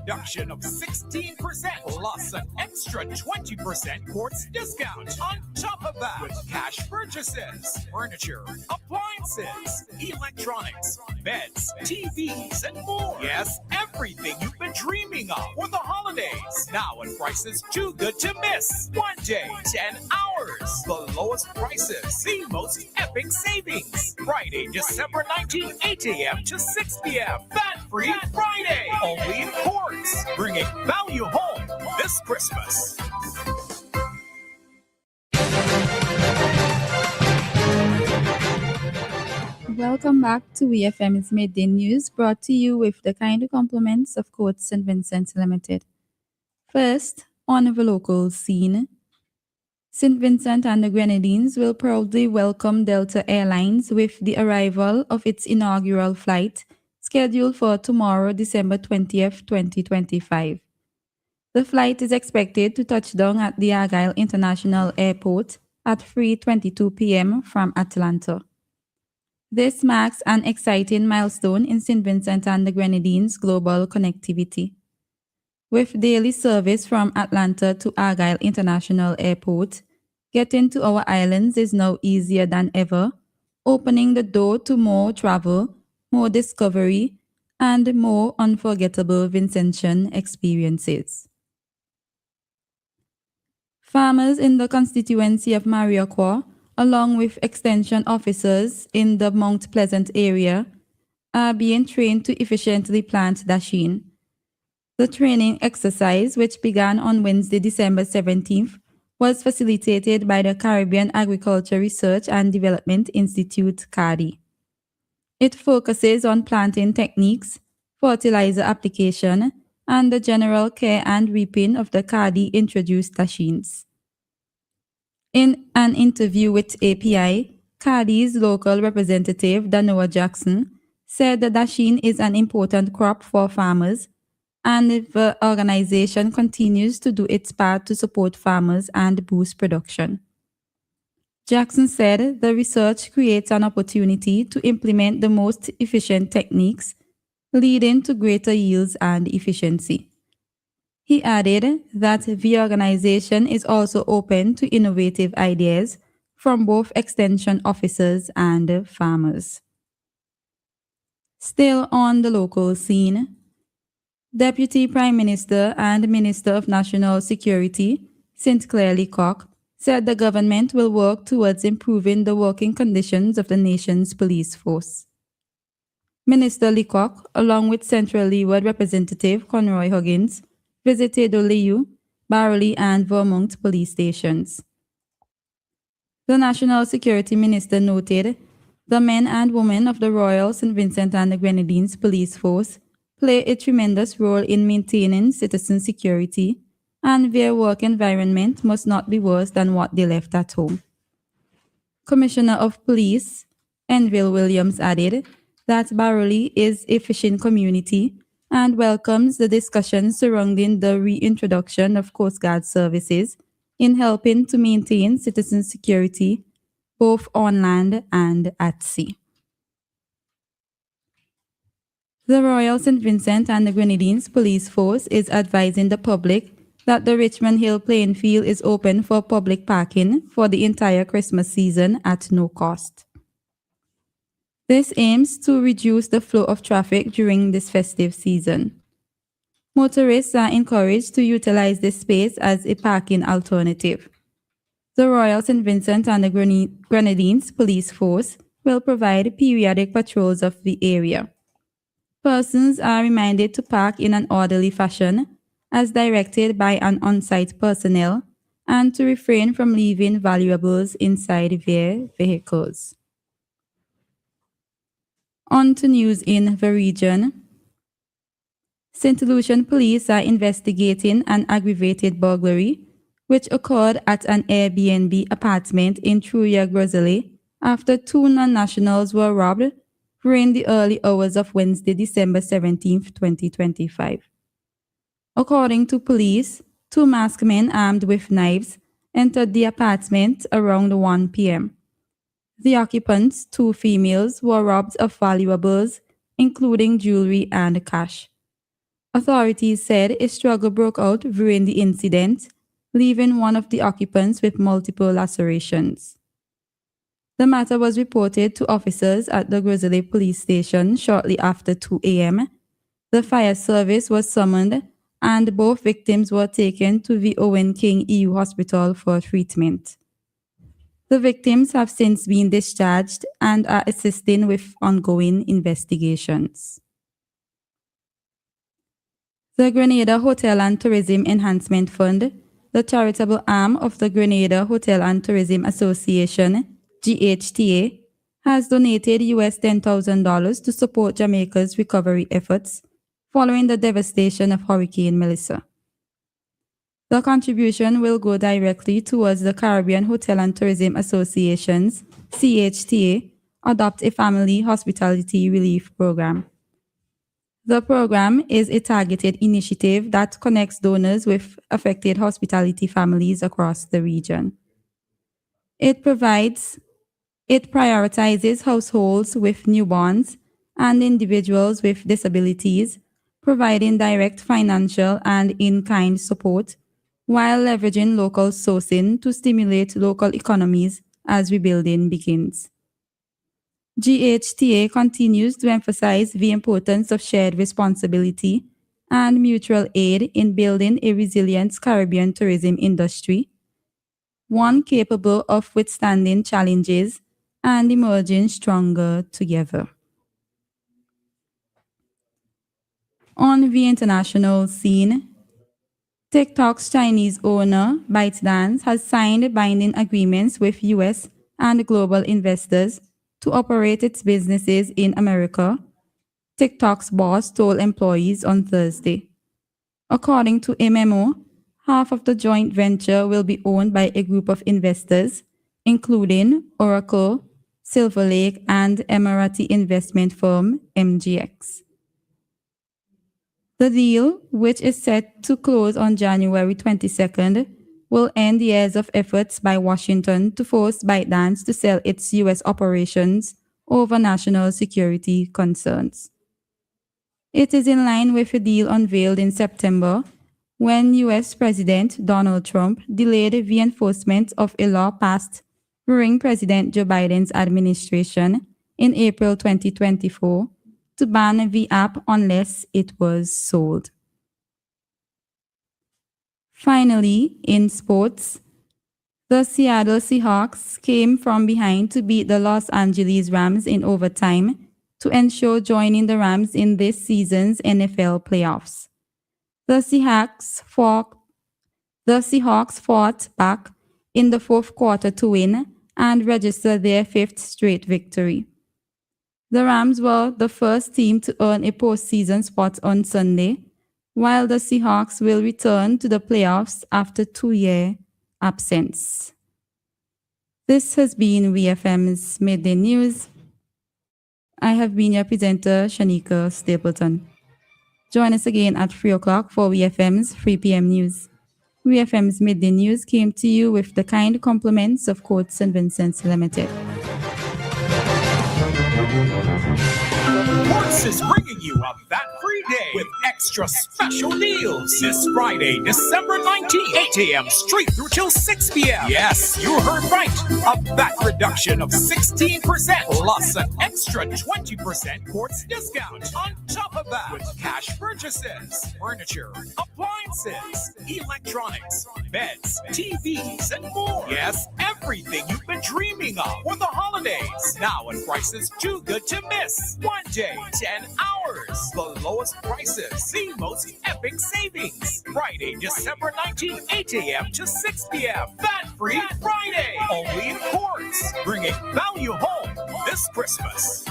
reduction of 16% plus an extra 20% quartz discount on top of that with cash purchases, furniture, appliances, electronics, beds, TVs, and more. Yes, everything you've been dreaming of for the holidays. Now at prices too good to miss. One day, 10 hours. The lowest prices, the most epic savings. Friday, December 19th, 8 a.m. to 6 p.m. Fat-free Friday. Only in Quartz. Bringing value home this Christmas. Welcome back to WFM's Midday News, brought to you with the kind compliments of Court St. Vincent Limited. First, on the local scene, St. Vincent and the Grenadines will proudly welcome Delta Airlines with the arrival of its inaugural flight, scheduled for tomorrow, December 20th, 2025. The flight is expected to touch down at the Argyle International Airport at 3:22 p.m. from Atlanta. This marks an exciting milestone in St. Vincent and the Grenadines' global connectivity. With daily service from Atlanta to Argyle International Airport, getting to our islands is now easier than ever, opening the door to more travel, more discovery, and more unforgettable Vincentian experiences. Farmers in the constituency of Mariaqua, along with extension officers in the Mount Pleasant area, are being trained to efficiently plant dasheen. The training exercise, which began on Wednesday, December 17th, was facilitated by the Caribbean Agriculture Research and Development Institute, CARDI. It focuses on planting techniques, fertilizer application, and the general care and reaping of the CARDI-introduced dasheens. In an interview with API, CARDI's local representative, Danoa Jackson, said the dasheen is an important crop for farmers, and the organization continues to do its part to support farmers and boost production. Jackson said the research creates an opportunity to implement the most efficient techniques, leading to greater yields and efficiency. He added that the organization is also open to innovative ideas from both extension officers and farmers. Still on the local scene, Deputy Prime Minister and Minister of National Security, St. Clair Leacock, said the government will work towards improving the working conditions of the nation's police force. Minister Leacock, along with Central Leeward Representative Conroy Huggins, visited Oleyu, Barley, and Vermont police stations. The National Security Minister noted the men and women of the Royal St. Vincent and the Grenadines Police Force play a tremendous role in maintaining citizen security, and their work environment must not be worse than what they left at home. Commissioner of Police Enville Williams added that Barley is a fishing community and welcomes the discussion surrounding the reintroduction of Coast Guard services in helping to maintain citizen security both on land and at sea. The Royal St. Vincent and the Grenadines Police Force is advising the public that the Richmond Hill playing field is open for public parking for the entire Christmas season at no cost. This aims to reduce the flow of traffic during this festive season. Motorists are encouraged to utilize this space as a parking alternative. The Royal St. Vincent and the Grenadines Police Force will provide periodic patrols of the area. Persons are reminded to park in an orderly fashion, as directed by an on-site personnel, and to refrain from leaving valuables inside their vehicles. On to news in the region. St. Lucian police are investigating an aggravated burglary, which occurred at an Airbnb apartment in Truya, Grozele, after two non-nationals were robbed during the early hours of Wednesday, December 17, 2025. According to police, two masked men armed with knives entered the apartment around 1 p.m. The occupants, two females, were robbed of valuables, including jewelry and cash. Authorities said a struggle broke out during the incident, leaving one of the occupants with multiple lacerations. The matter was reported to officers at the Grizzly police station shortly after 2 a.m. The fire service was summoned and both victims were taken to the Owen King EU Hospital for treatment. The victims have since been discharged and are assisting with ongoing investigations. The Grenada Hotel and Tourism Enhancement Fund, the charitable arm of the Grenada Hotel and Tourism Association, GHTA, has donated US $10,000 to support Jamaica's recovery efforts following the devastation of Hurricane Melissa. The contribution will go directly towards the Caribbean Hotel and Tourism Association's, CHTA, Adopt a Family Hospitality Relief Program. The program is a targeted initiative that connects donors with affected hospitality families across the region. It prioritizes households with newborns and individuals with disabilities, providing direct financial and in-kind support while leveraging local sourcing to stimulate local economies as rebuilding begins. GHTA continues to emphasize the importance of shared responsibility and mutual aid in building a resilient Caribbean tourism industry, one capable of withstanding challenges and emerging stronger together. On the international scene, TikTok's Chinese owner, ByteDance, has signed binding agreements with US and global investors to operate its businesses in America, TikTok's boss told employees on Thursday. According to a memo, half of the joint venture will be owned by a group of investors, including Oracle, Silver Lake, and Emirati investment firm MGX. The deal, which is set to close on January 22nd, will end years of efforts by Washington to force ByteDance to sell its U.S. operations over national security concerns. It is in line with a deal unveiled in September when U.S. President Donald Trump delayed the enforcement of a law passed during President Joe Biden's administration in April 2024 to ban the app unless it was sold. Finally, in sports, the Seattle Seahawks came from behind to beat the Los Angeles Rams in overtime to ensure joining the Rams in this season's NFL playoffs. The Seahawks fought back in the fourth quarter to win and register their fifth straight victory. The Rams were the first team to earn a postseason spot on Sunday, while the Seahawks will return to the playoffs after 2-year absence. This has been VFM's Midday News. I have been your presenter, Shanika Stapleton. Join us again at 3 o'clock for VFM's 3 p.m. news. VFM's Midday News came to you with the kind compliments of Court St. Vincent's Limited. Quartz is bringing you a VAT free day with extra special deals this Friday, December 19th, 8 a.m. straight through till 6 p.m. Yes, you heard right. A VAT reduction of 16% plus an extra 20% Quartz discount on top of that with cash purchases, furniture, appliances, electronics, beds, TVs, and more. Yes, everything you've been dreaming of for the holidays. Now at prices too good to miss. One day, 10 hours. The lowest prices, the most epic savings. Friday, December 19th, 8 a.m. to 6 p.m. VAT-free Friday. Only in Quartz. Bringing value home this Christmas.